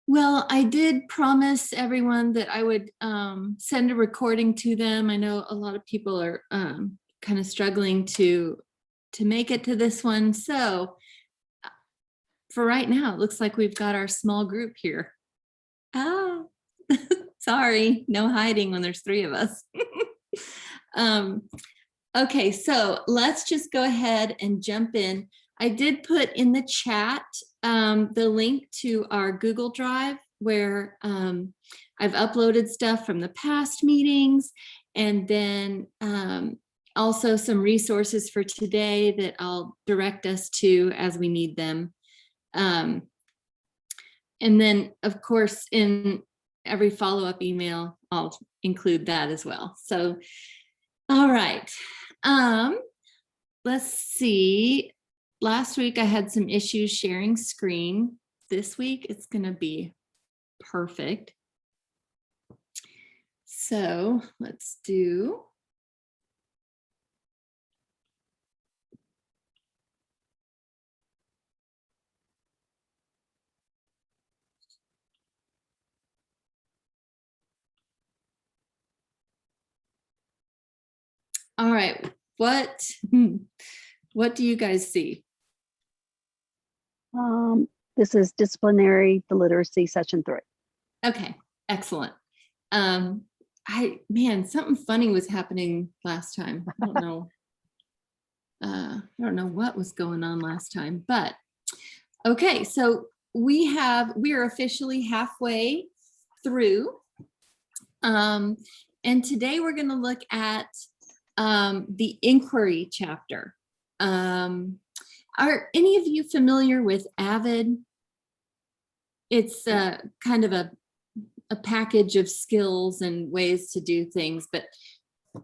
Well, I did promise everyone that I would send a recording to them. I know a lot of people are kind of struggling to make it to this one. So for right now, it looks like we've got our small group here. Oh, sorry, no hiding when there's three of us. Okay, so let's just go ahead and jump in. I did put in the chat the link to our Google Drive where I've uploaded stuff from the past meetings, and then also some resources for today that I'll direct us to as we need them. And then, of course, in every follow-up email, I'll include that as well. So, all right. Let's see. Last week I had some issues sharing screen. This week it's going to be perfect. So let's do. All right. What do you guys see? This is Disciplinary, the Literacy, Session 3. Okay, excellent. Man, something funny was happening last time. I don't know. I don't know what was going on last time, but okay. So we are officially halfway through. And today we're going to look at the inquiry chapter. Are any of you familiar with AVID? It's kind of a package of skills and ways to do things. But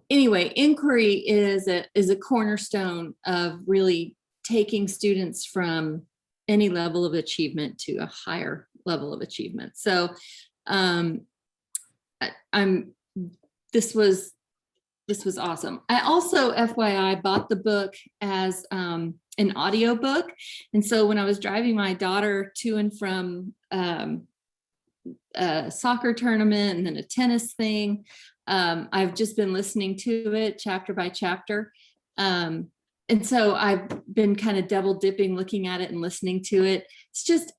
anyway, inquiry is a cornerstone of really taking students from any level of achievement to a higher level of achievement. So this was awesome. I also, FYI, bought the book as an audio book. And so when I was driving my daughter to and from a soccer tournament and then a tennis thing, I've just been listening to it chapter by chapter. And so I've been kind of double dipping, looking at it and listening to it. It's just,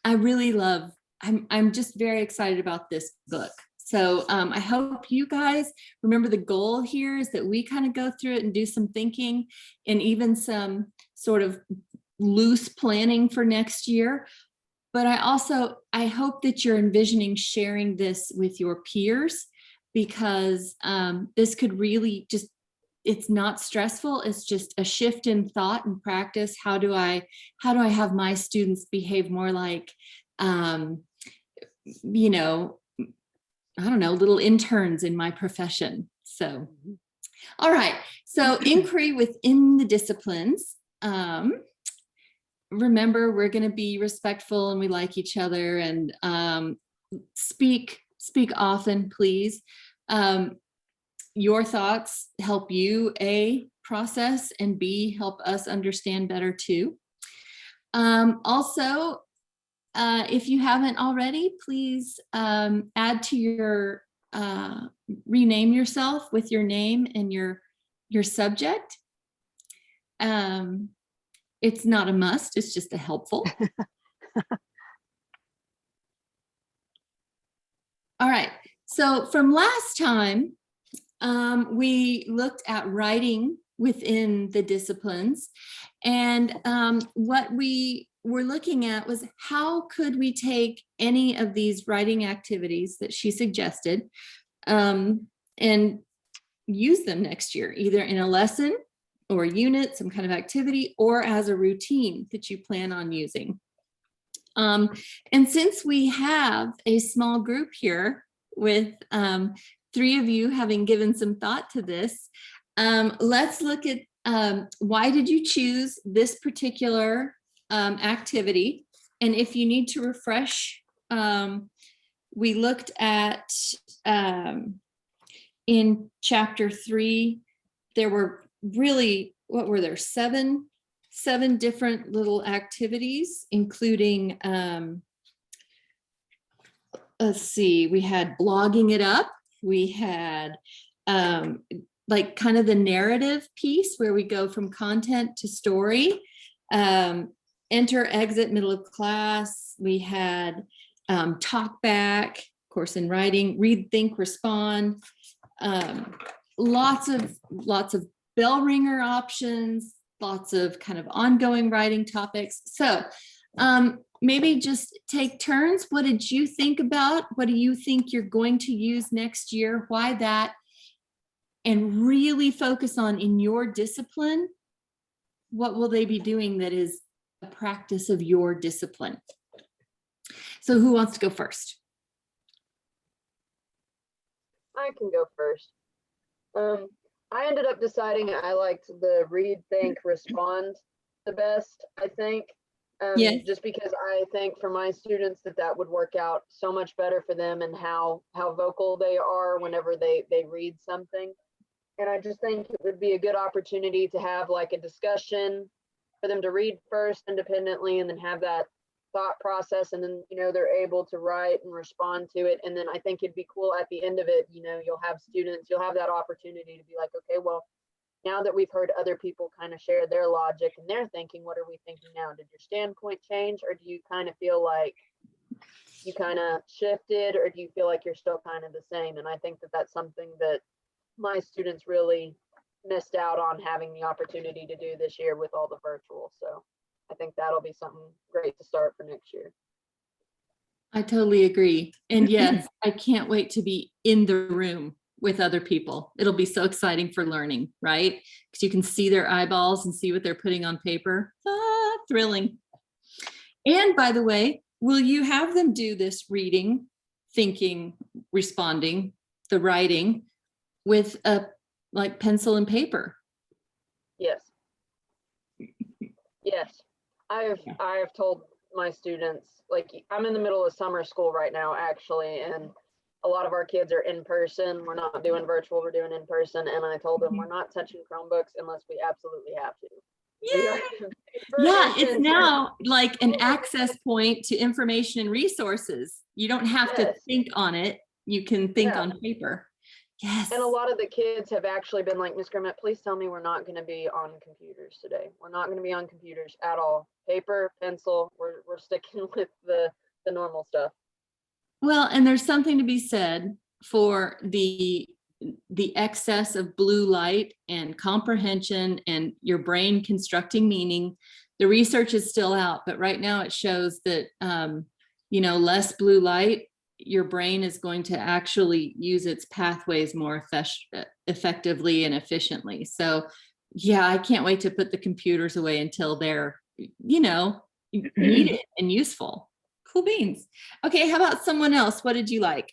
I'm just very excited about this book. So I hope you guys remember the goal here is that we kind of go through it and do some thinking and even some sort of loose planning for next year. But I hope that you're envisioning sharing this with your peers, because this could really just, it's not stressful. It's just a shift in thought and practice. How do I have my students behave more like, I don't know, little interns in my profession. So, all right. So inquiry within the disciplines. Remember, we're going to be respectful and we like each other, and speak often, please. Your thoughts help you, A, process, and B, help us understand better too. Also, if you haven't already, please add to your, rename yourself with your name and your subject. It's not a must, it's just a helpful. All right, so from last time, we looked at writing within the disciplines, and what we were looking at was how could we take any of these writing activities that she suggested and use them next year, either in a lesson or a unit, some kind of activity, or as a routine that you plan on using. And since we have a small group here with 3 of you having given some thought to this, let's look at why did you choose this particular activity? And if you need to refresh, we looked at in chapter 3, there were really, what were there, 7 different little activities, including let's see, we had blogging it up. We had like kind of the narrative piece where we go from content to story. Enter, exit, middle of class. We had talk back, of course, in writing, read, think, respond. Lots of bell ringer options, lots of kind of ongoing writing topics. So maybe just take turns. What did you think about? What do you think you're going to use next year? Why that? And really focus on, in your discipline, what will they be doing that is a practice of your discipline? So who wants to go first? I can go first. I ended up deciding I liked the read, think, respond the best, I think. Yes. Just because I think for my students that would work out so much better for them, and how vocal they are whenever they read something. And I just think it would be a good opportunity to have like a discussion for them to read first independently, and then have that thought process, and then, you know, they're able to write and respond to it. And then I think it'd be cool at the end of it, you know, you'll have that opportunity to be like, okay, well, now that we've heard other people kind of share their logic and their thinking, what are we thinking now? Did your standpoint change, or do you kind of feel like you kind of shifted, or do you feel like you're still kind of the same? And I think that that's something that my students really missed out on, having the opportunity to do this year with all the virtual. So I think that'll be something great to start for next year. I totally agree. And yes, I can't wait to be in the room with other people. It'll be so exciting for learning, right? Because you can see their eyeballs and see what they're putting on paper. Thrilling. And by the way, will you have them do this reading, thinking, responding, the writing with a like pencil and paper? Yes. Yes. I have told my students, like, I'm in the middle of summer school right now, actually, and a lot of our kids are in person. We're not doing virtual, we're doing in person. And I told them we're not touching Chromebooks unless we absolutely have to. Yeah, it's now like an access point to information and resources. You don't have to think on it. You can think on paper. Yes. And a lot of the kids have actually been like, Ms. Grimmett, please tell me we're not going to be on computers today. We're not going to be on computers at all. Paper, pencil, we're sticking with the normal stuff. Well, and there's something to be said for the excess of blue light and comprehension and your brain constructing meaning. The research is still out, but right now it shows that, you know, less blue light, your brain is going to actually use its pathways more effectively and efficiently. So yeah, I can't wait to put the computers away until they're, you know, needed and useful. Cool beans. Okay, how about someone else? What did you like?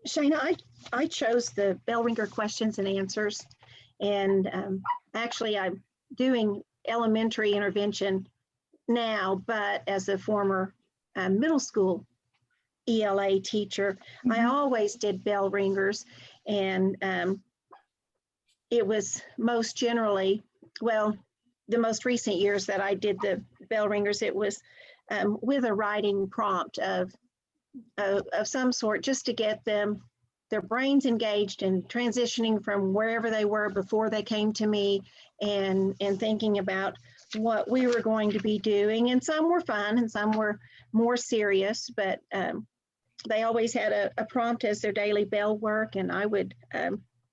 Shana, I chose the bell ringer questions and answers. And actually, I'm doing elementary intervention now, but as a former middle school ELA teacher, I always did bell ringers. And it was most generally, well, the most recent years that I did the bell ringers, it was with a writing prompt of some sort, just to get them, their brains engaged and transitioning from wherever they were before they came to me, and thinking about what we were going to be doing. And some were fun and some were more serious, but they always had a prompt as their daily bell work, and I would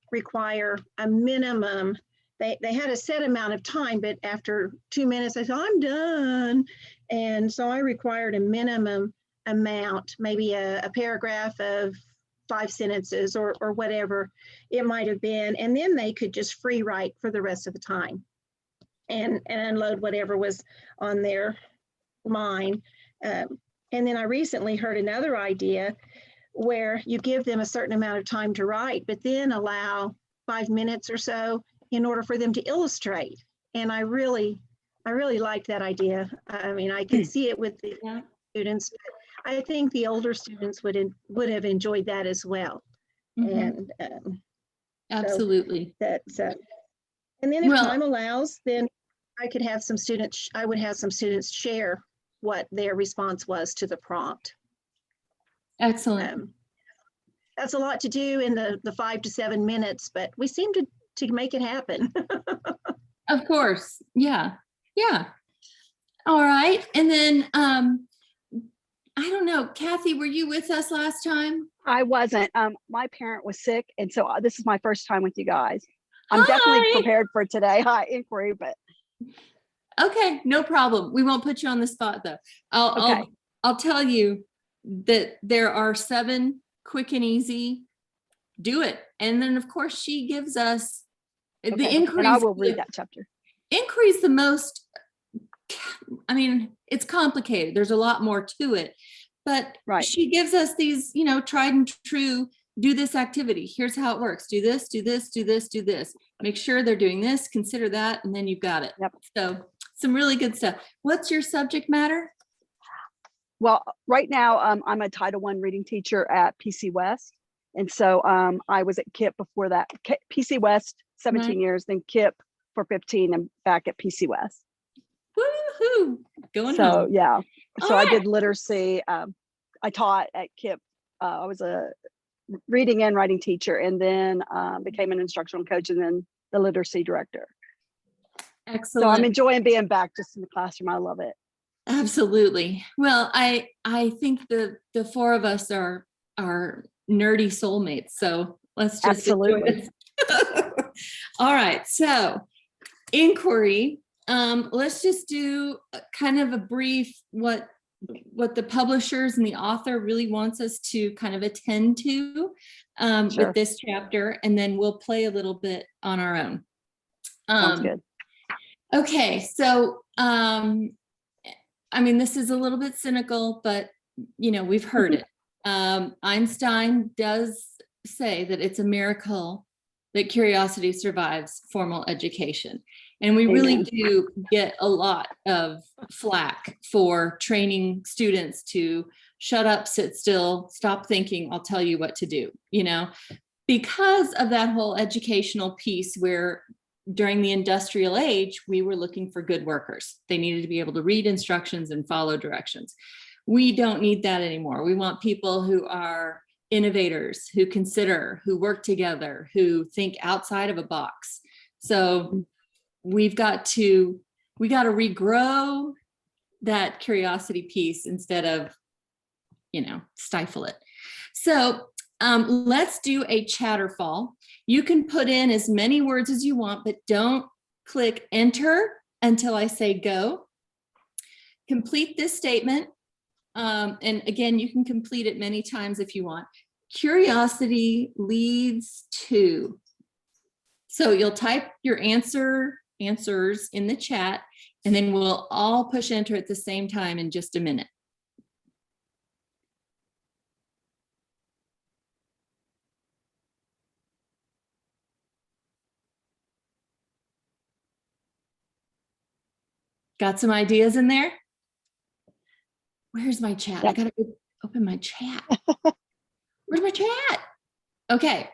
require a minimum. They had a set amount of time, but after 2 minutes, I said, I'm done. And so I required a minimum amount, maybe a paragraph of 5 sentences or whatever it might have been. And then they could just free write for the rest of the time and unload whatever was on their mind. And then I recently heard another idea where you give them a certain amount of time to write, but then allow 5 minutes or so in order for them to illustrate. And I really liked that idea. I mean, I could see it with the students, but I think the older students would have enjoyed that as well. And absolutely. So that's and then if time allows, then I would have some students share what their response was to the prompt. Excellent. That's a lot to do in the 5 to 7 minutes, but we seem to make it happen. Of course. Yeah. Yeah. All right. And then, I don't know, Kathy, were you with us last time? I wasn't. My parent was sick, and so this is my first time with you guys. I'm definitely Hi. prepared for today. Hi, inquiry, but Okay, no problem. We won't put you on the spot though. okay. I'll tell you that there are 7 quick and easy. Do it. And then of course she gives us the Okay. inquiries. And I will read that chapter. Inquiry's the most, I mean, it's complicated. There's a lot more to it, but Right. she gives us these, tried and true, do this activity. Here's how it works. Do this, do this, do this, do this. Make sure they're doing this, consider that, and then you've got it. Yep. So some really good stuff. What's your subject matter? Well, right now, I'm a Title I reading teacher at PC West. And so I was at KIP before that. PC West, 17 Right. years, then KIP for 15 and back at PC West. Woohoo! Going So home. yeah, so All I right. did literacy. I taught at KIP. I was a reading and writing teacher, and then became an instructional coach, and then the literacy director. Excellent. So I'm enjoying being back just in the classroom. I love it. Absolutely. Well, I think the 4 of us are nerdy soulmates. So let's just enjoy Absolutely. it. All right. So inquiry. Let's just do kind of a brief what the publishers and the author really wants us to kind of attend to Sure. with this chapter, and then we'll play a little bit on our own. Sounds good. Okay, so I mean, this is a little bit cynical, but we've heard it. Einstein does say that it's a miracle that curiosity survives formal education. And we really Amen. do get a lot of flack for training students to shut up, sit still, stop thinking, I'll tell you what to do, because of that whole educational piece where during the industrial age, we were looking for good workers. They needed to be able to read instructions and follow directions. We don't need that anymore. We want people who are innovators, who consider, who work together, who think outside of a box. So we got to regrow that curiosity piece instead of, stifle it. So let's do a chatterfall. You can put in as many words as you want, but don't click enter until I say go. Complete this statement. And again, you can complete it many times if you want. Curiosity leads to. So you'll type your answers in the chat, and then we'll all push enter at the same time in just a minute. Got some ideas in there? Where's my chat? I gotta open my chat. Where's my chat? Okay.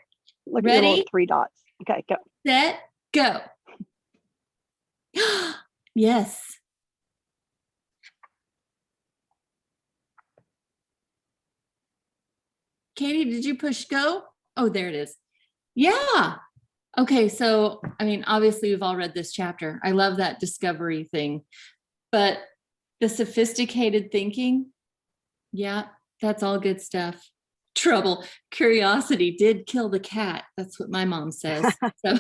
Look at the Ready? little 3 dots. Okay, go. Set, go. Yes. Katie, did you push go? Oh, there it is. Yeah. Okay, so, I mean, obviously we've all read this chapter. I love that discovery thing, but the sophisticated thinking, yeah, that's all good stuff. Trouble, curiosity did kill the cat. That's what my mom says. So.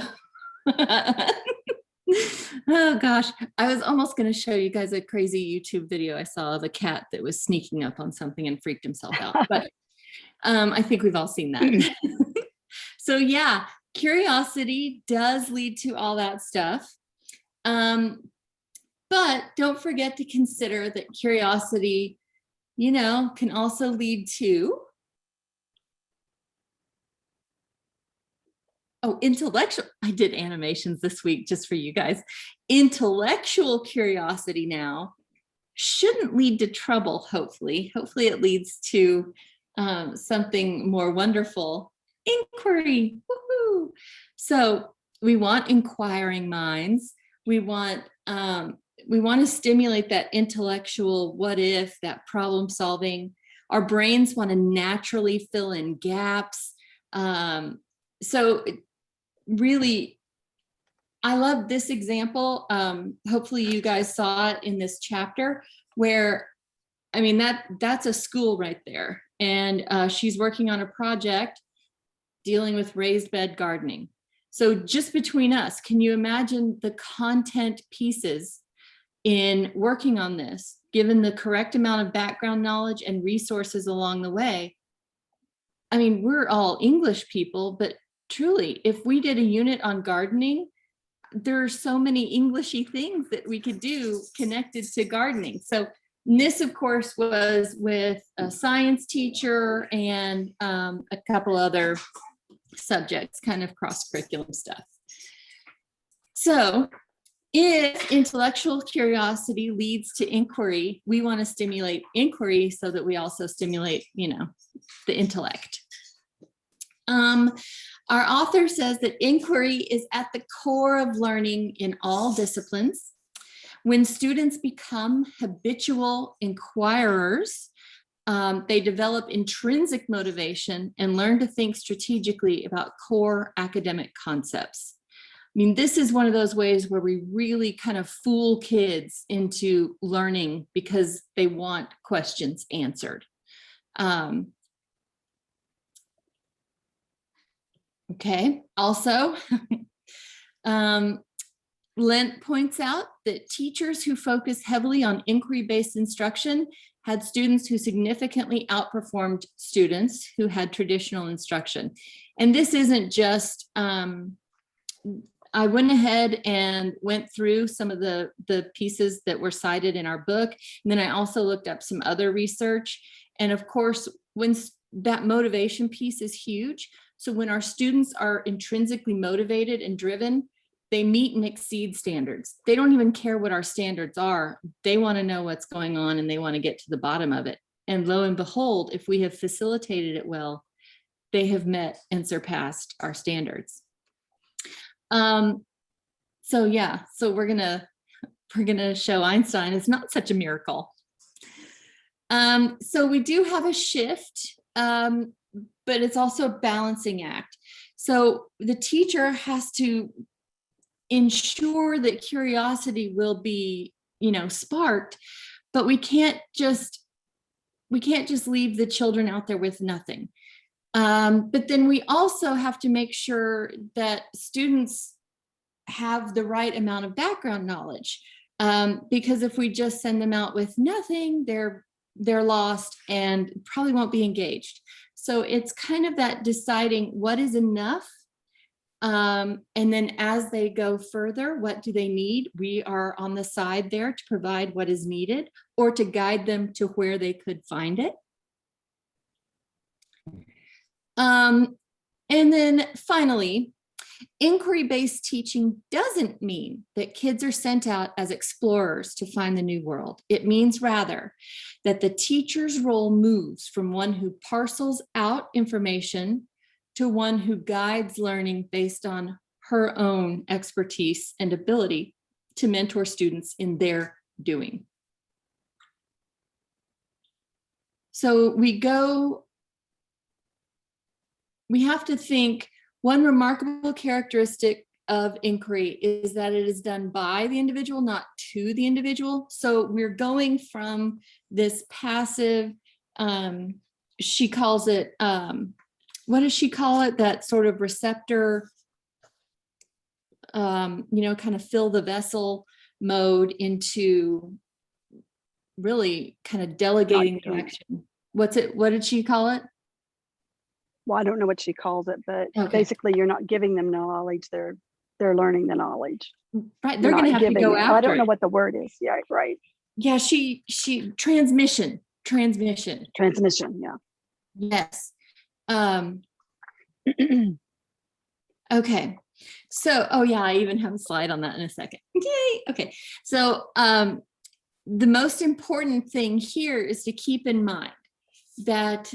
Oh gosh, I was almost going to show you guys a crazy YouTube video I saw of a cat that was sneaking up on something and freaked himself out, but I think we've all seen that. So yeah, curiosity does lead to all that stuff. But don't forget to consider that curiosity, can also lead to intellectual. I did animations this week just for you guys. Intellectual curiosity now shouldn't lead to trouble, hopefully. Hopefully it leads to something more wonderful. Inquiry. Woohoo! So we want inquiring minds. We want we want to stimulate that intellectual what if, that problem solving. Our brains want to naturally fill in gaps. So really, I love this example. Hopefully you guys saw it in this chapter where, I mean, that's a school right there. And she's working on a project dealing with raised bed gardening. So just between us, can you imagine the content pieces in working on this, given the correct amount of background knowledge and resources along the way? I mean, we're all English people, but truly, if we did a unit on gardening, there are so many Englishy things that we could do connected to gardening. So this, of course, was with a science teacher and a couple other subjects, kind of cross-curriculum stuff. So if intellectual curiosity leads to inquiry, we want to stimulate inquiry so that we also stimulate, the intellect. Our author says that inquiry is at the core of learning in all disciplines. When students become habitual inquirers, they develop intrinsic motivation and learn to think strategically about core academic concepts. I mean, this is one of those ways where we really kind of fool kids into learning because they want questions answered. Okay, also, Lent points out that teachers who focus heavily on inquiry-based instruction had students who significantly outperformed students who had traditional instruction. And this isn't just, I went ahead and went through some of the pieces that were cited in our book. And then I also looked up some other research. And of course, when that motivation piece is huge. So when our students are intrinsically motivated and driven, they meet and exceed standards. They don't even care what our standards are. They want to know what's going on and they want to get to the bottom of it. And lo and behold, if we have facilitated it well, they have met and surpassed our standards. So we're gonna show Einstein is not such a miracle. So we do have a shift, but it's also a balancing act. So the teacher has to ensure that curiosity will be, sparked, but we can't just leave the children out there with nothing. But then we also have to make sure that students have the right amount of background knowledge, because if we just send them out with nothing, they're lost and probably won't be engaged. So it's kind of that deciding what is enough. And then as they go further, what do they need? We are on the side there to provide what is needed or to guide them to where they could find it. And then finally, inquiry-based teaching doesn't mean that kids are sent out as explorers to find the new world. It means rather that the teacher's role moves from one who parcels out information to one who guides learning based on her own expertise and ability to mentor students in their doing. So we have to think one remarkable characteristic of inquiry is that it is done by the individual, not to the individual. So we're going from this passive, she calls it, what does she call it? That sort of receptor, kind of fill the vessel mode into really kind of delegating the action. What did she call it? Well, I don't know what she calls it, but Okay. basically you're not giving them knowledge, they're learning the knowledge. Right, they're going to have to go after I don't know it. what the word is. Yeah, right. Yeah, she transmission. Transmission, yeah. Yes. Okay. So, oh yeah, I even have a slide on that in a second. Yay. Okay. So, the most important thing here is to keep in mind that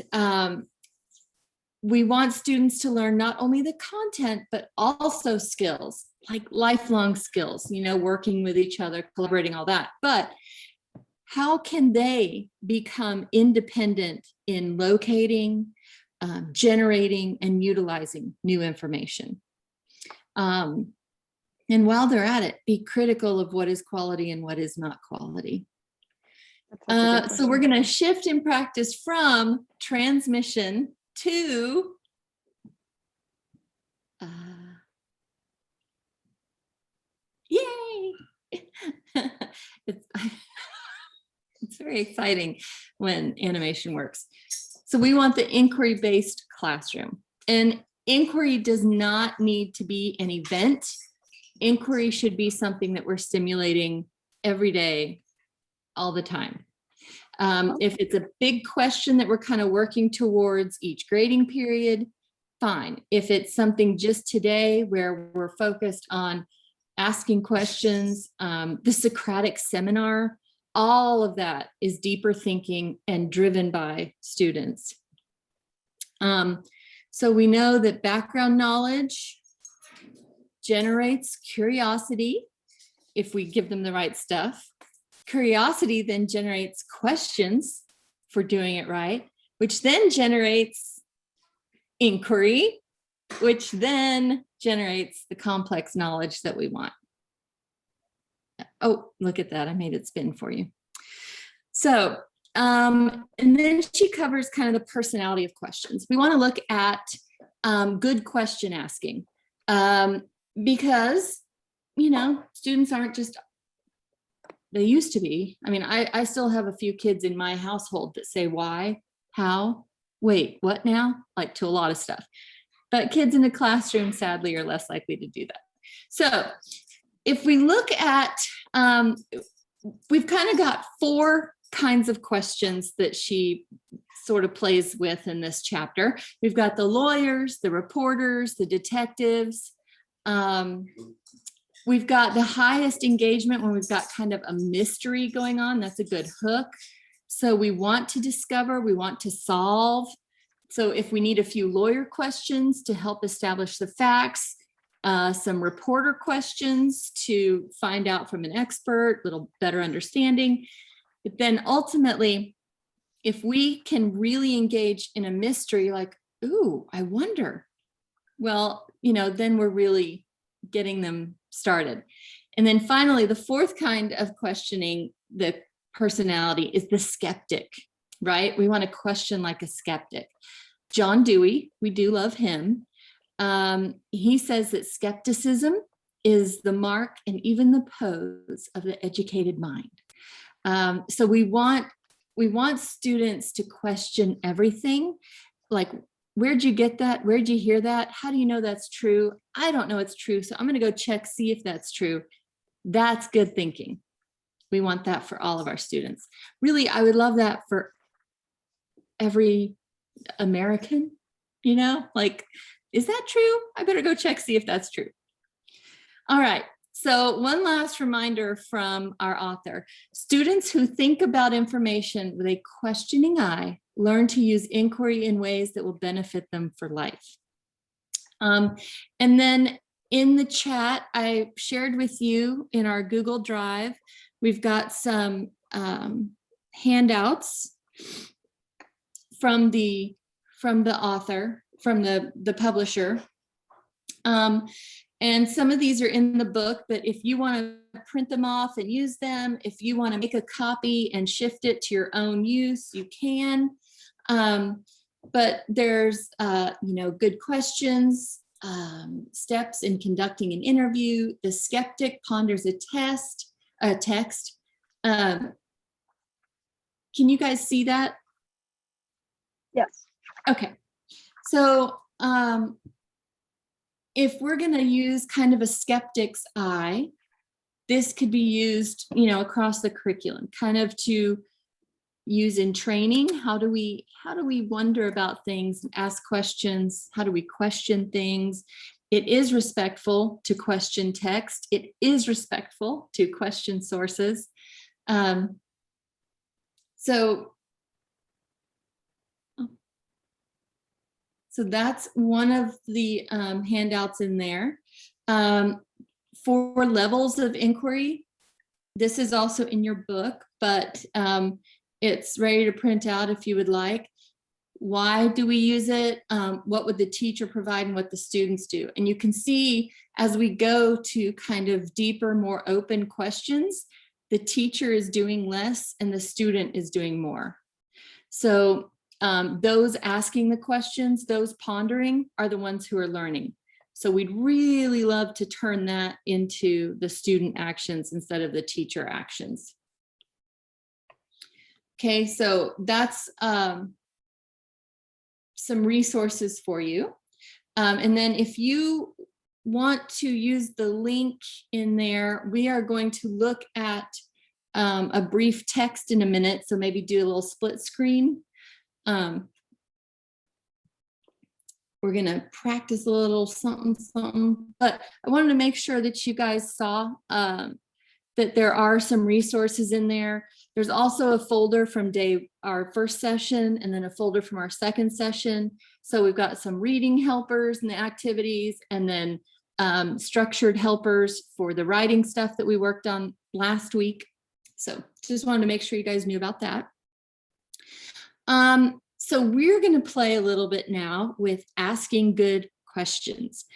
we want students to learn not only the content, but also skills, like lifelong skills, working with each other, collaborating, all that. But how can they become independent in locating, generating, and utilizing new information? And while they're at it, be critical of what is quality and what is not quality. So we're going to shift in practice from transmission to yay! It's very exciting when animation works. So we want the inquiry-based classroom. And inquiry does not need to be an event. Inquiry should be something that we're stimulating every day, all the time. If it's a big question that we're kind of working towards each grading period, fine. If it's something just today where we're focused on asking questions, the Socratic seminar, all of that is deeper thinking and driven by students. So we know that background knowledge generates curiosity if we give them the right stuff. Curiosity then generates questions for doing it right, which then generates inquiry, which then generates the complex knowledge that we want. Oh, look at that. I made it spin for you. So, and then she covers kind of the personality of questions. We want to look at good question asking because, students aren't just, they used to be. I mean, I still have a few kids in my household that say why, how, wait, what now? Like to a lot of stuff. But kids in the classroom, sadly, are less likely to do that. So if we look at, we've kind of got 4 kinds of questions that she sort of plays with in this chapter. We've got the lawyers, the reporters, the detectives. We've got the highest engagement when we've got kind of a mystery going on. That's a good hook. So we want to discover, we want to solve. So if we need a few lawyer questions to help establish the facts, some reporter questions to find out from an expert, a little better understanding. But then ultimately, if we can really engage in a mystery like, ooh, I wonder, well, then we're really getting them started. And then finally, the 4th kind of questioning, the personality, is the skeptic, right? We want to question like a skeptic. John Dewey, we do love him. He says that skepticism is the mark and even the pose of the educated mind. So we want students to question everything. Like, where'd you get that? Where'd you hear that? How do you know that's true? I don't know it's true, so I'm going to go check, see if that's true. That's good thinking. We want that for all of our students. Really, I would love that for every American, like, is that true? I better go check, see if that's true. All right. So one last reminder from our author. Students who think about information with a questioning eye learn to use inquiry in ways that will benefit them for life. And then in the chat, I shared with you in our Google Drive, we've got some handouts from the author, from the publisher. And some of these are in the book, but if you want to print them off and use them, if you want to make a copy and shift it to your own use, you can. But there's, good questions, steps in conducting an interview. The skeptic ponders a text. Can you guys see that? Yes. Okay. So, if we're going to use kind of a skeptic's eye, this could be used, across the curriculum, kind of to use in training. How do we wonder about things and ask questions? How do we question things? It is respectful to question text. It is respectful to question sources. So So that's one of the handouts in there. For levels of inquiry, this is also in your book, but it's ready to print out if you would like. Why do we use it? What would the teacher provide and what the students do? And you can see as we go to kind of deeper, more open questions, the teacher is doing less and the student is doing more. So those asking the questions, those pondering are the ones who are learning. So we'd really love to turn that into the student actions instead of the teacher actions. Okay, so that's some resources for you. And then if you want to use the link in there, we are going to look at a brief text in a minute. So maybe do a little split screen. We're gonna practice a little something, but I wanted to make sure that you guys saw that there are some resources in there. There's also a folder from our first session and then a folder from our second session. So we've got some reading helpers and the activities, and then structured helpers for the writing stuff that we worked on last week. So just wanted to make sure you guys knew about that. So we're going to play a little bit now with asking good questions.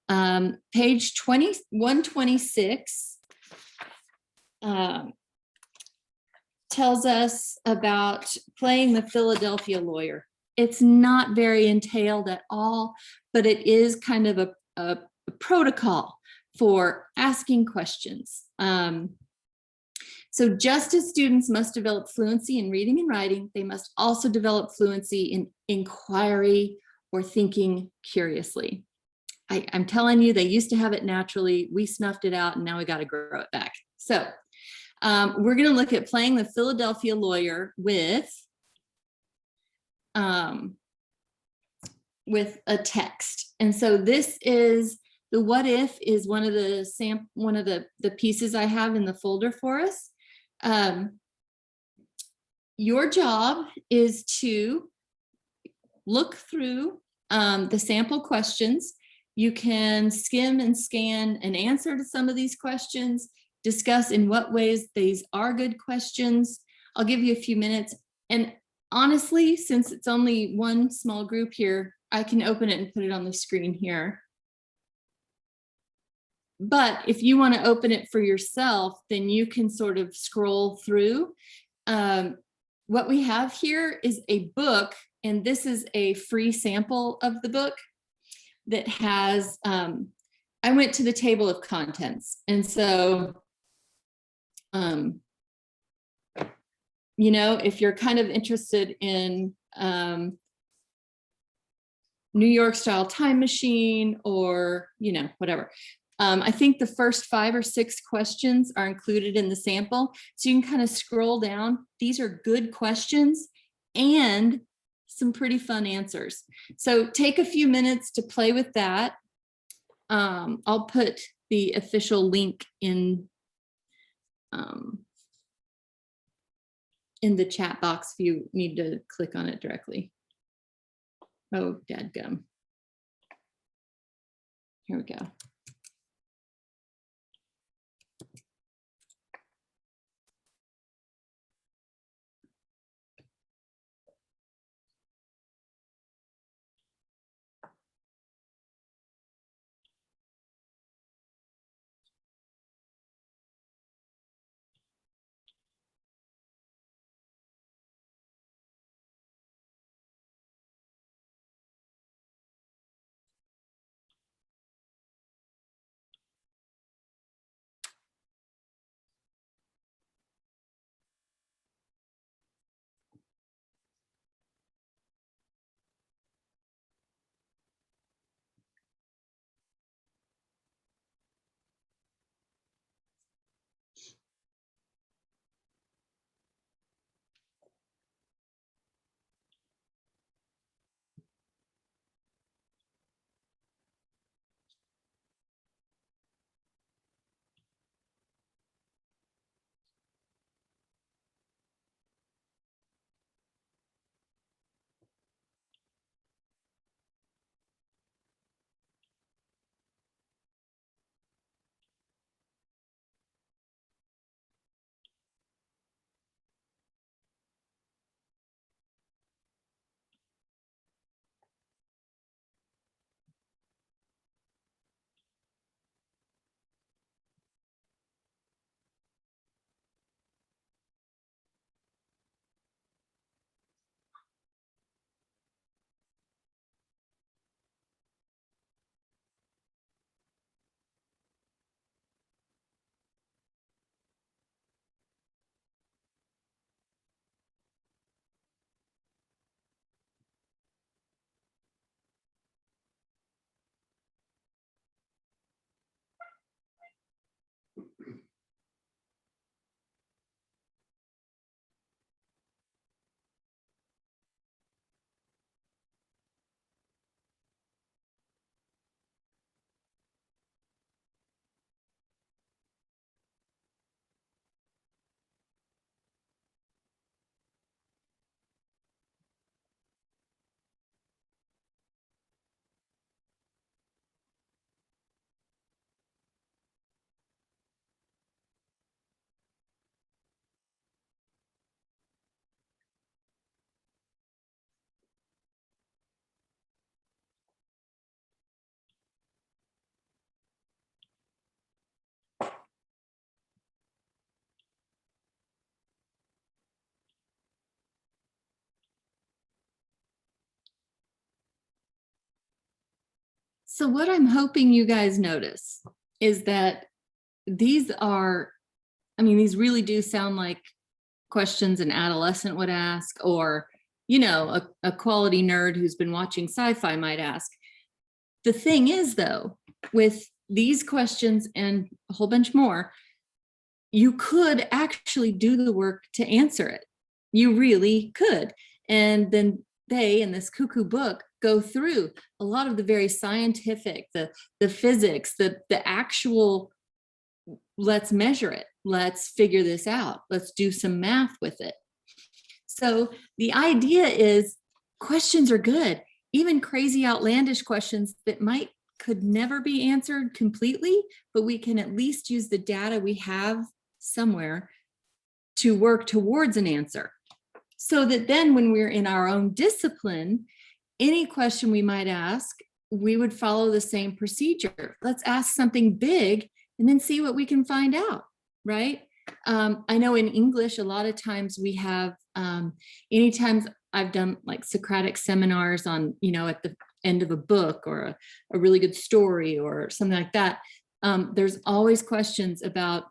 Page 126 tells us about playing the Philadelphia lawyer. It's not very entailed at all, but it is kind of a protocol for asking questions. So just as students must develop fluency in reading and writing, they must also develop fluency in inquiry or thinking curiously. I'm telling you, they used to have it naturally. We snuffed it out and now we got to grow it back. So we're going to look at playing the Philadelphia lawyer with a text. And so this is the what if is one of the pieces I have in the folder for us. Your job is to look through the sample questions. You can skim and scan an answer to some of these questions, discuss in what ways these are good questions. I'll give you a few minutes. And honestly, since it's only one small group here, I can open it and put it on the screen here. But if you want to open it for yourself, then you can sort of scroll through. What we have here is a book, and this is a free sample of the book that has, I went to the table of contents. And so, you know, if you're kind of interested in New York style time machine or, you know, whatever. I think the first 5 or 6 questions are included in the sample. So you can kind of scroll down. These are good questions and some pretty fun answers. So take a few minutes to play with that. I'll put the official link in the chat box if you need to click on it directly. Oh, dadgum. Here we go. So what I'm hoping you guys notice is that these really do sound like questions an adolescent would ask, or, a quality nerd who's been watching sci-fi might ask. The thing is, though, with these questions and a whole bunch more, you could actually do the work to answer it. You really could. And then they, in this cuckoo book, go through a lot of the very scientific, the physics, the actual, let's measure it, let's figure this out, let's do some math with it. So the idea is questions are good, even crazy outlandish questions that could never be answered completely, but we can at least use the data we have somewhere to work towards an answer. So that then when we're in our own discipline, any question we might ask, we would follow the same procedure. Let's ask something big and then see what we can find out, right? I know in English, a lot of times we have, anytime I've done like Socratic seminars on, at the end of a book or a really good story or something like that, there's always questions about,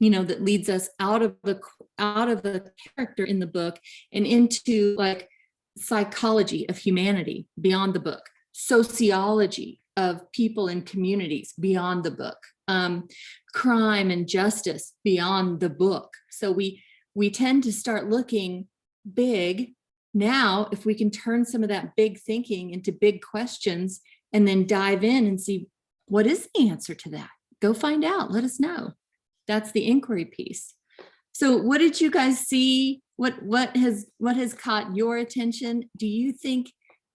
that leads us out of the character in the book and into like psychology of humanity beyond the book, sociology of people and communities beyond the book, crime and justice beyond the book. So we tend to start looking big. Now, if we can turn some of that big thinking into big questions and then dive in and see what is the answer to that, go find out, let us know. That's the inquiry piece. So what did you guys see? What has caught your attention? Do you think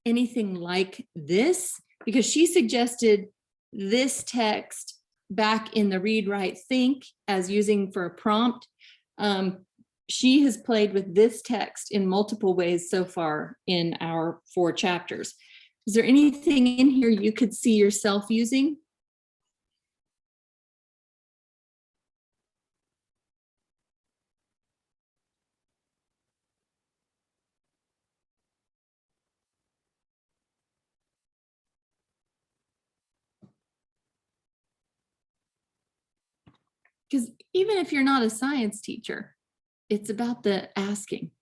anything like this? Because she suggested this text back in the Read, Write, Think as using for a prompt. She has played with this text in multiple ways so far in our 4 chapters. Is there anything in here you could see yourself using? Because even if you're not a science teacher, it's about the asking.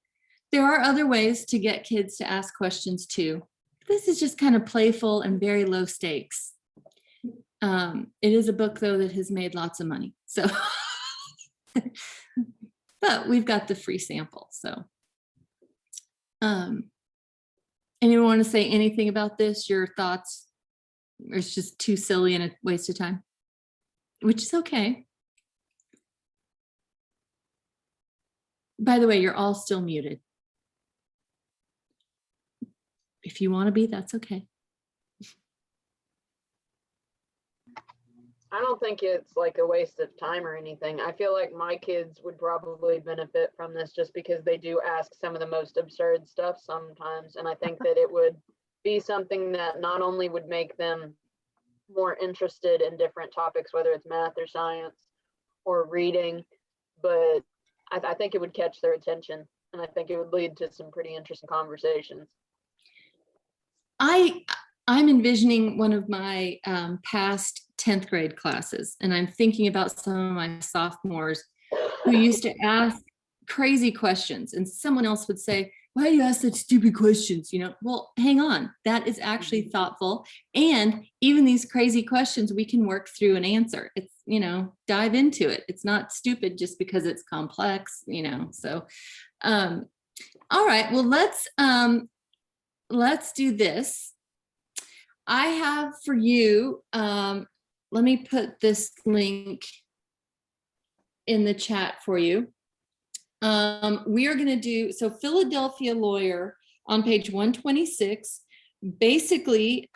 There are other ways to get kids to ask questions too. This is just kind of playful and very low stakes. It is a book, though, that has made lots of money. So, but we've got the free sample. So, anyone want to say anything about this? Your thoughts? Or it's just too silly and a waste of time, which is okay. By the way, you're all still muted. If you want to be, that's okay. I don't think it's like a waste of time or anything. I feel like my kids would probably benefit from this just because they do ask some of the most absurd stuff sometimes. And I think that it would be something that not only would make them more interested in different topics, whether it's math or science or reading, but I think it would catch their attention. And I think it would lead to some pretty interesting conversations. I'm envisioning one of my past 10th grade classes, and I'm thinking about some of my sophomores who used to ask crazy questions, and someone else would say, why do you ask such stupid questions? Well, hang on, that is actually thoughtful. And even these crazy questions, we can work through an answer. It's, dive into it. It's not stupid just because it's complex, so, all right, well, let's do this. I have for you, let me put this link in the chat for you. We are going to do, so Philadelphia Lawyer on page 126, basically,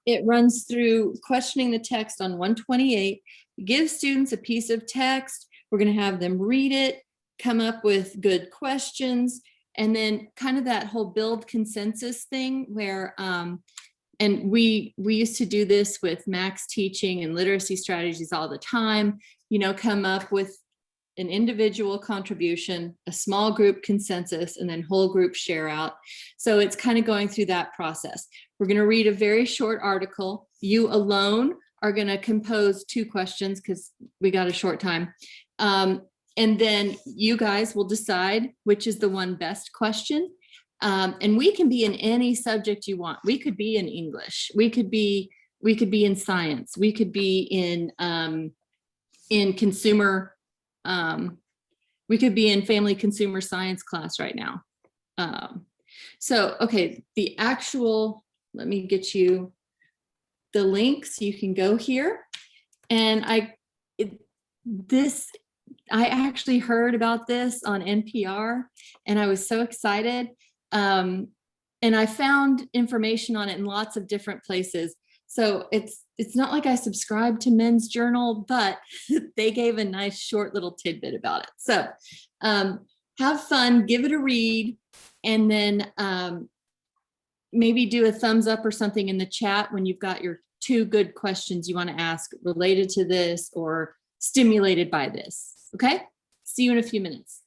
it runs through questioning the text on 128, give students a piece of text. We're going to have them read it, come up with good questions, and then kind of that whole build consensus thing where, and we used to do this with Max teaching and literacy strategies all the time, come up with an individual contribution, a small group consensus, and then whole group share out. So it's kind of going through that process. We're going to read a very short article. You alone are going to compose 2 questions because we got a short time. And then you guys will decide which is the one best question. And we can be in any subject you want. We could be in English. We could be in science. We could be in consumer. We could be in family consumer science class right now. So, okay, the actual, let me get you the link so you can go here. And I actually heard about this on NPR and I was so excited. And I found information on it in lots of different places. So it's not like I subscribe to Men's Journal, but they gave a nice short little tidbit about it. So have fun, give it a read, and then maybe do a thumbs up or something in the chat when you've got your 2 good questions you want to ask related to this or stimulated by this. Okay, see you in a few minutes.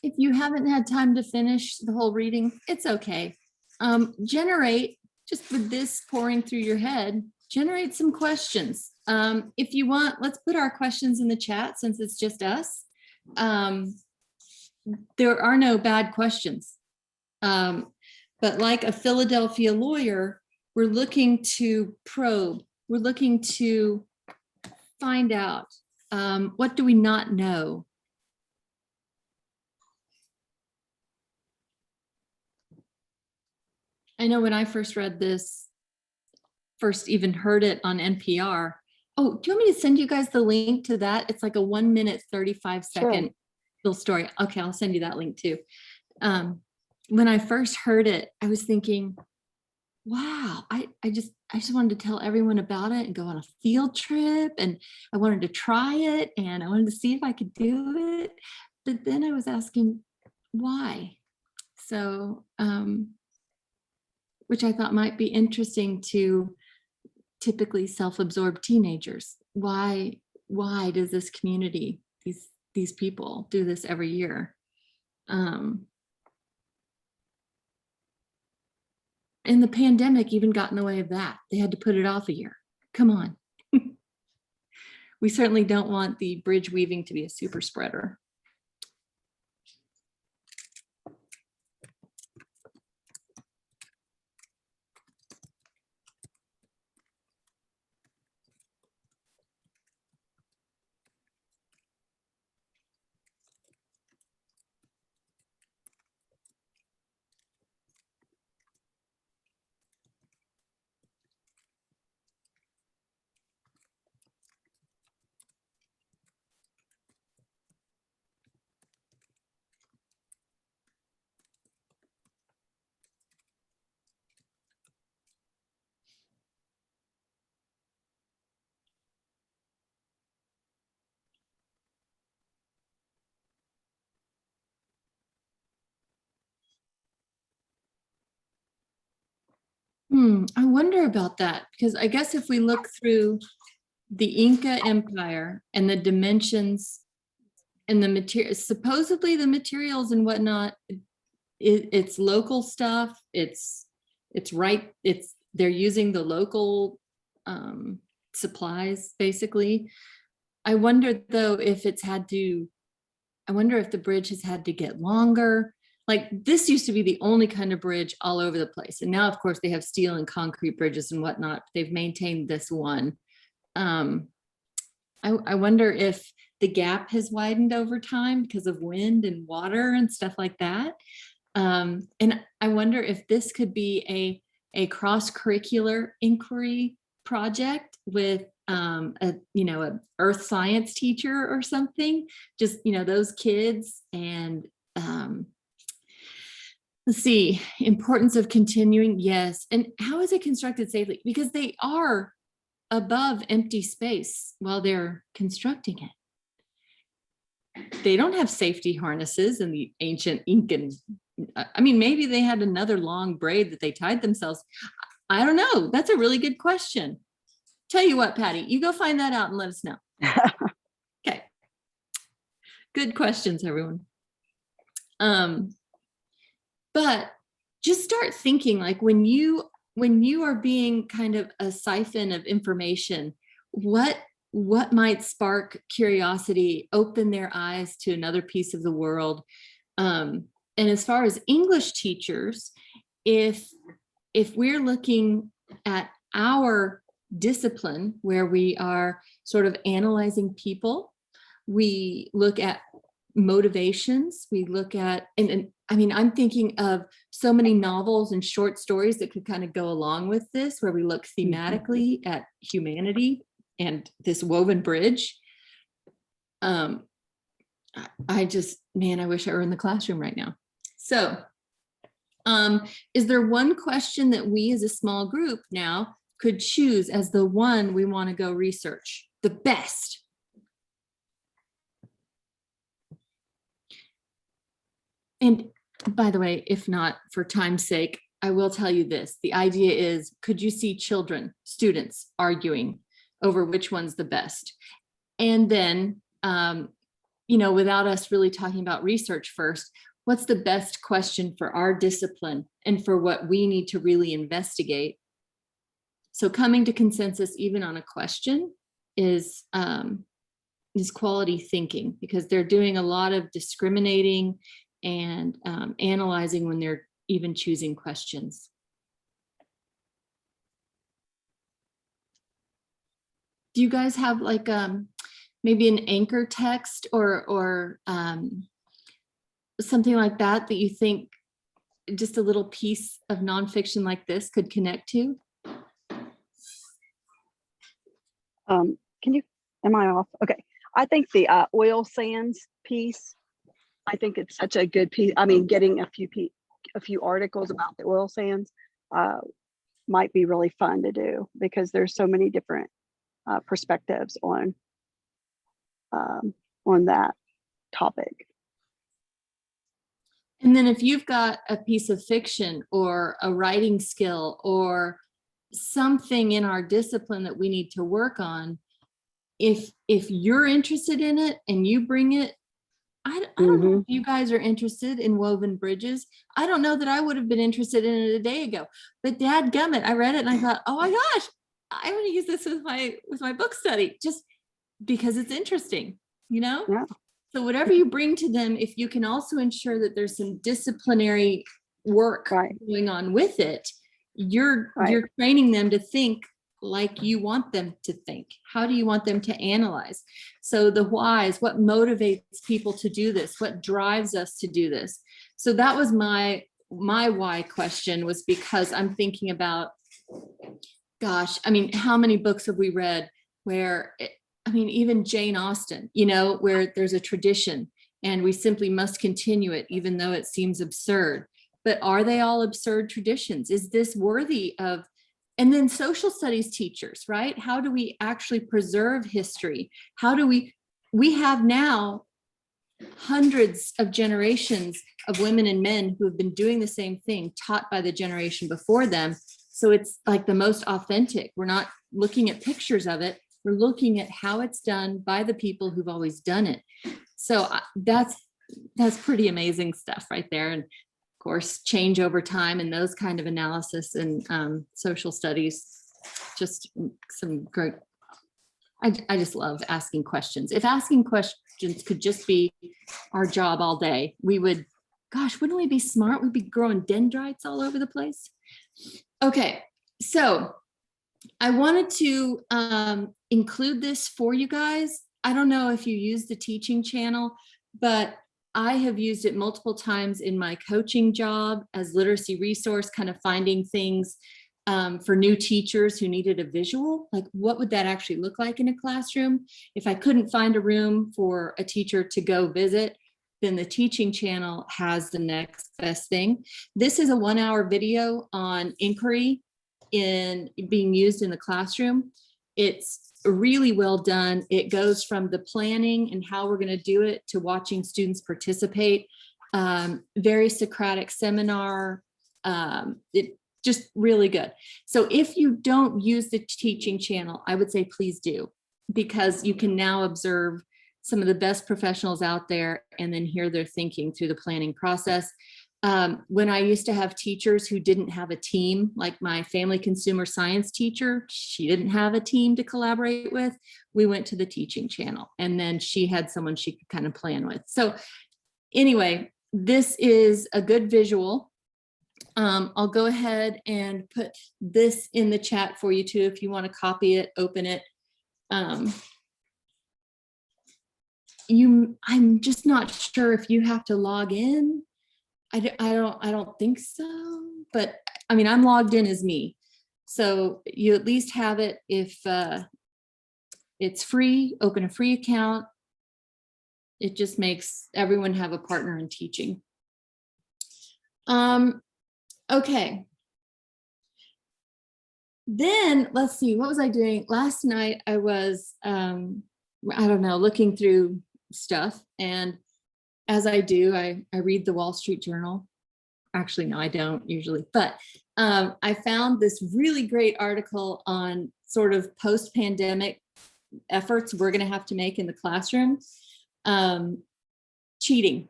if you haven't had time to finish the whole reading, it's okay. Generate, just with this pouring through your head, generate some questions. If you want, let's put our questions in the chat since it's just us. There are no bad questions. But like a Philadelphia lawyer, we're looking to probe. We're looking to find out, what do we not know? I know when I first read this, first even heard it on NPR. Oh, do you want me to send you guys the link to that? It's like a 1 minute, 35-second little story. Okay, I'll send you that link too. When I first heard it, I was thinking, wow, I just wanted to tell everyone about it and go on a field trip, and I wanted to try it and I wanted to see if I could do it. But then I was asking why. So, which I thought might be interesting to typically self-absorbed teenagers. Why does this community, these people do this every year? And the pandemic even got in the way of that. They had to put it off a year. Come on. We certainly don't want the bridge weaving to be a super spreader. I wonder about that, because I guess if we look through the Inca Empire and the dimensions and the material, supposedly the materials and whatnot, it's local stuff. It's they're using the local supplies basically. I wonder though if I wonder if the bridge has had to get longer. Like this used to be the only kind of bridge all over the place. And now of course they have steel and concrete bridges and whatnot. They've maintained this one. I wonder if the gap has widened over time because of wind and water and stuff like that. And I wonder if this could be a cross-curricular inquiry project with a earth science teacher or something, just those kids. And let's see, importance of continuing, yes. And how is it constructed safely? Because they are above empty space while they're constructing it. They don't have safety harnesses in the ancient Incan. I mean, maybe they had another long braid that they tied themselves. I don't know. That's a really good question. Tell you what, Patty, you go find that out and let us know. Okay. Good questions, everyone. But just start thinking, like when you are being kind of a siphon of information, what might spark curiosity, open their eyes to another piece of the world? And as far as English teachers, if we're looking at our discipline where we are sort of analyzing people, we look at motivations, we look at, and I mean, I'm thinking of so many novels and short stories that could kind of go along with this, where we look thematically at humanity and this woven bridge. I wish I were in the classroom right now. So, is there one question that we as a small group now could choose as the one we want to go research, the best? And by the way, if not, for time's sake, I will tell you this. The idea is, could you see students arguing over which one's the best? And then without us really talking about research first, what's the best question for our discipline and for what we need to really investigate? So coming to consensus even on a question is quality thinking, because they're doing a lot of discriminating and analyzing when they're even choosing questions. Do you guys have like maybe an anchor text or something like that you think just a little piece of nonfiction like this could connect to? Am I off? Okay. I think the oil sands piece, I think it's such a good piece. I mean, getting a few articles about the oil sands might be really fun to do, because there's so many different perspectives on that topic. And then if you've got a piece of fiction or a writing skill or something in our discipline that we need to work on, if you're interested in it and you bring it, I don't know if you guys are interested in woven bridges. I don't know that I would have been interested in it a day ago, but dadgummit, I read it and I thought, oh my gosh, I want to use this with my book study, just because it's interesting, Yeah. So whatever you bring to them, if you can also ensure that there's some disciplinary work going on with it, you're training them to think like you want them to think. How do you want them to analyze? So the whys, what motivates people to do this? What drives us to do this? So that was my why question, was because I'm thinking about, gosh, I mean, how many books have we read where, even Jane Austen, where there's a tradition and we simply must continue it, even though it seems absurd. But are they all absurd traditions? Is this worthy of? And then social studies teachers, right? How do we actually preserve history? How do we have now hundreds of generations of women and men who have been doing the same thing, taught by the generation before them. So it's like the most authentic. We're not looking at pictures of it. We're looking at how it's done by the people who've always done it. So that's pretty amazing stuff right there. And course, change over time and those kind of analysis and social studies, just some great. I just love asking questions. If asking questions could just be our job all day, we would, gosh, wouldn't we be smart? We'd be growing dendrites all over the place. Okay, so I wanted to include this for you guys. I don't know if you use the teaching channel, but I have used it multiple times in my coaching job as literacy resource, kind of finding things for new teachers who needed a visual, like what would that actually look like in a classroom? If I couldn't find a room for a teacher to go visit, then the teaching channel has the next best thing. This is a 1-hour video on inquiry in being used in the classroom. It's really well done. It goes from the planning and how we're going to do it to watching students participate. Very Socratic seminar. It just really good. So if you don't use the teaching channel, I would say please do, because you can now observe some of the best professionals out there and then hear their thinking through the planning process. When I used to have teachers who didn't have a team, like my family consumer science teacher, she didn't have a team to collaborate with. We went to the teaching channel and then she had someone she could kind of plan with. So anyway, this is a good visual. I'll go ahead and put this in the chat for you too, if you want to copy it, open it. I'm just not sure if you have to log in. I don't think so, but I mean, I'm logged in as me. So you at least have it if it's free, open a free account. It just makes everyone have a partner in teaching. Okay. Then let's see, what was I doing? Last night I was, I don't know, looking through stuff, and as I do, I read the Wall Street Journal. Actually, no, I don't usually, but I found this really great article on sort of post-pandemic efforts we're going to have to make in the classroom. cheating.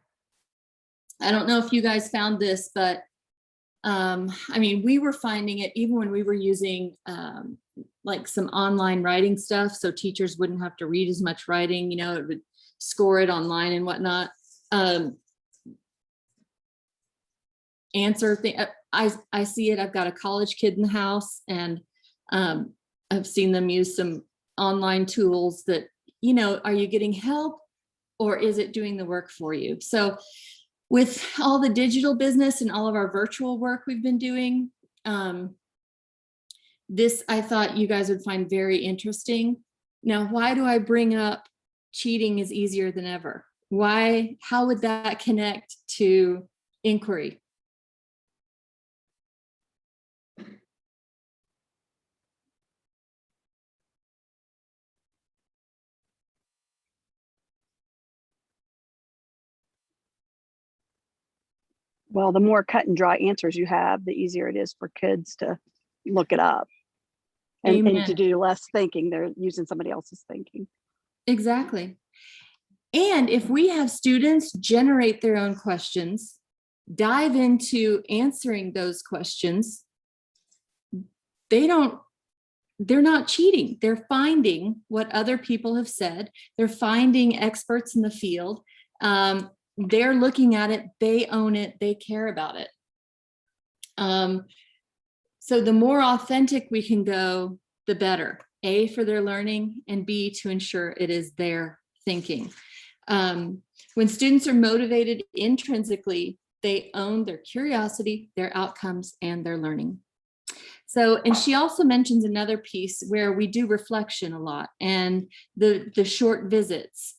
I don't know if you guys found this, but I mean, we were finding it even when we were using like some online writing stuff, so teachers wouldn't have to read as much writing, you know, it would score it online and whatnot. Answer thing, I see it. I've got a college kid in the house, and I've seen them use some online tools that, you know, are you getting help or is it doing the work for you? So with all the digital business and all of our virtual work we've been doing, this I thought you guys would find very interesting. Now, why do I bring up cheating is easier than ever? Why? How would that connect to inquiry? Well, the more cut and dry answers you have, the easier it is for kids to look it up and to Amen. do less thinking. They're using somebody else's thinking. Exactly. And if we have students generate their own questions, dive into answering those questions, they're not cheating. They're finding what other people have said. They're finding experts in the field. They're looking at it, they own it, they care about it. So the more authentic we can go, the better. A, for their learning, and B, to ensure it is their thinking. When students are motivated intrinsically, they own their curiosity, their outcomes, and their learning. So, and she also mentions another piece where we do reflection a lot, and the short visits.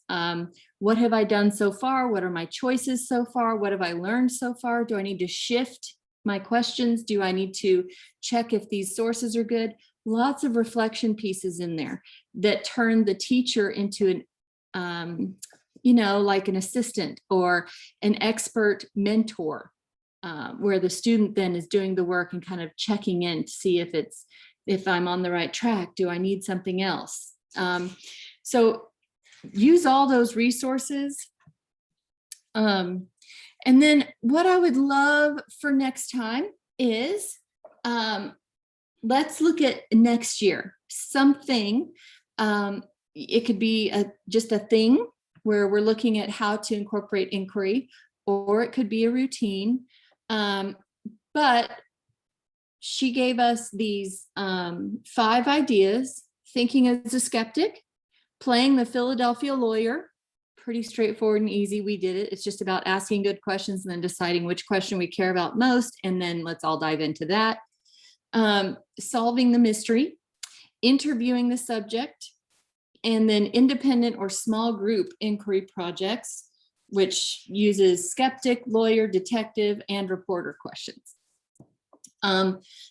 What have I done so far? What are my choices so far? What have I learned so far? Do I need to shift my questions? Do I need to check if these sources are good? Lots of reflection pieces in there that turn the teacher into an, you know, like an assistant or an expert mentor, where the student then is doing the work and kind of checking in to see if I'm on the right track. Do I need something else? So use all those resources. And then what I would love for next time is, let's look at next year. Something, it could be just a thing where we're looking at how to incorporate inquiry, or it could be a routine. But she gave us these 5 ideas: thinking as a skeptic, playing the Philadelphia lawyer, pretty straightforward and easy. We did it. It's just about asking good questions and then deciding which question we care about most. And then let's all dive into that. Solving the mystery, interviewing the subject, and then independent or small group inquiry projects, which uses skeptic, lawyer, detective, and reporter questions.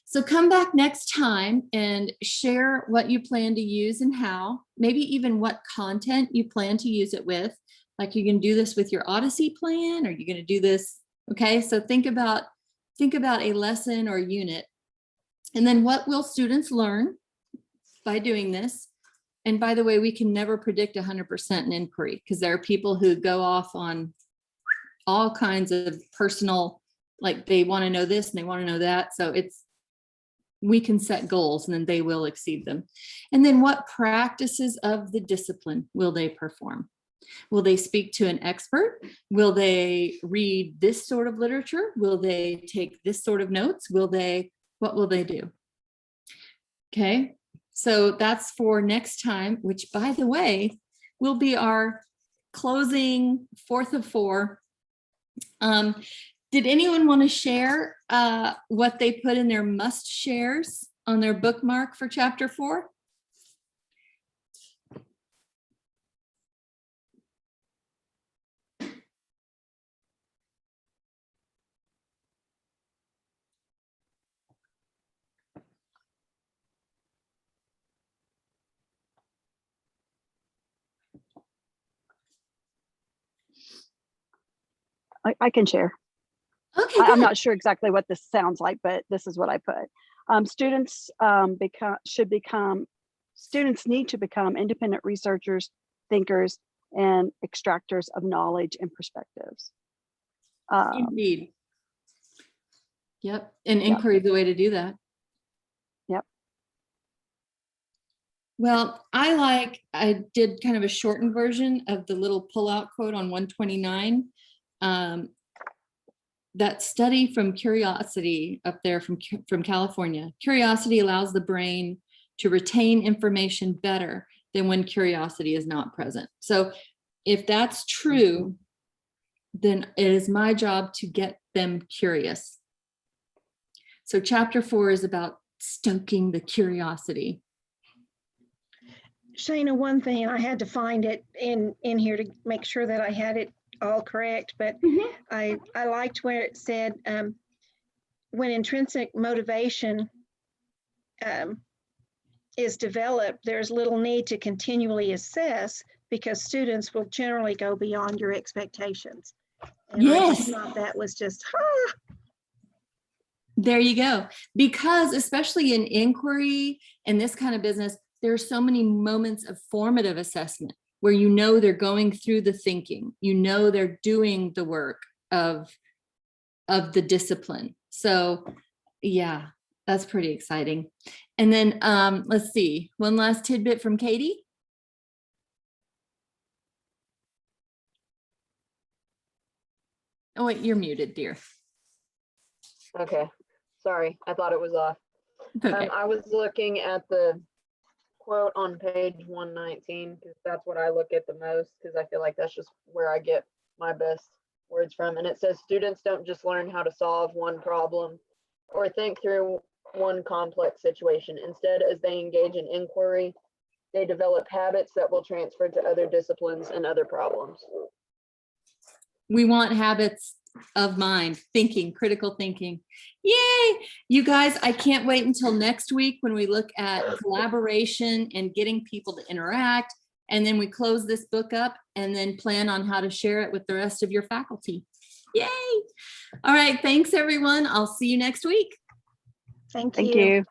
So come back next time and share what you plan to use and how, maybe even what content you plan to use it with. Like, you're going to do this with your Odyssey plan, or you're going to do this. Okay, so think about a lesson or unit. And then what will students learn by doing this? And by the way, we can never predict 100% in inquiry, because there are people who go off on all kinds of personal, like they want to know this and they want to know that. So we can set goals and then they will exceed them. And then what practices of the discipline will they perform? Will they speak to an expert? Will they read this sort of literature? Will they take this sort of notes? What will they do? Okay. So that's for next time, which, by the way, will be our closing 4th of 4. Did anyone want to share what they put in their must shares on their bookmark for chapter 4? I can share. Okay, I'm good. not sure exactly what this sounds like, but this is what I put. Students need to become independent researchers, thinkers, and extractors of knowledge and perspectives. Indeed. Yep. And Yep. inquiry is the way to do that. Yep. Well, I did kind of a shortened version of the little pullout quote on 129. That study from Curiosity up there from California. Curiosity allows the brain to retain information better than when curiosity is not present. So if that's true, then it is my job to get them curious. So chapter 4 is about stoking the curiosity. Shana, one thing, I had to find it in here to make sure that I had it all correct, but I liked where it said, when intrinsic motivation is developed, there's little need to continually assess because students will generally go beyond your expectations. And I just thought that was just, There you go. Because especially in inquiry and this kind of business, there are so many moments of formative assessment where you know they're going through the thinking, you know they're doing the work of the discipline. So yeah, that's pretty exciting. And then let's see, one last tidbit from Katie. Oh wait, you're muted, dear. Okay, sorry, I thought it was off. Okay. I was looking at the quote on page 119 because that's what I look at the most, because I feel like that's just where I get my best words from. And it says students don't just learn how to solve one problem or think through one complex situation. Instead, as they engage in inquiry, they develop habits that will transfer to other disciplines and other problems. We want habits of mind, thinking, critical thinking. Yay! You guys, I can't wait until next week when we look at collaboration and getting people to interact. And then we close this book up and then plan on how to share it with the rest of your faculty. Yay! All right, thanks everyone. I'll see you next week. thank Thank you. you.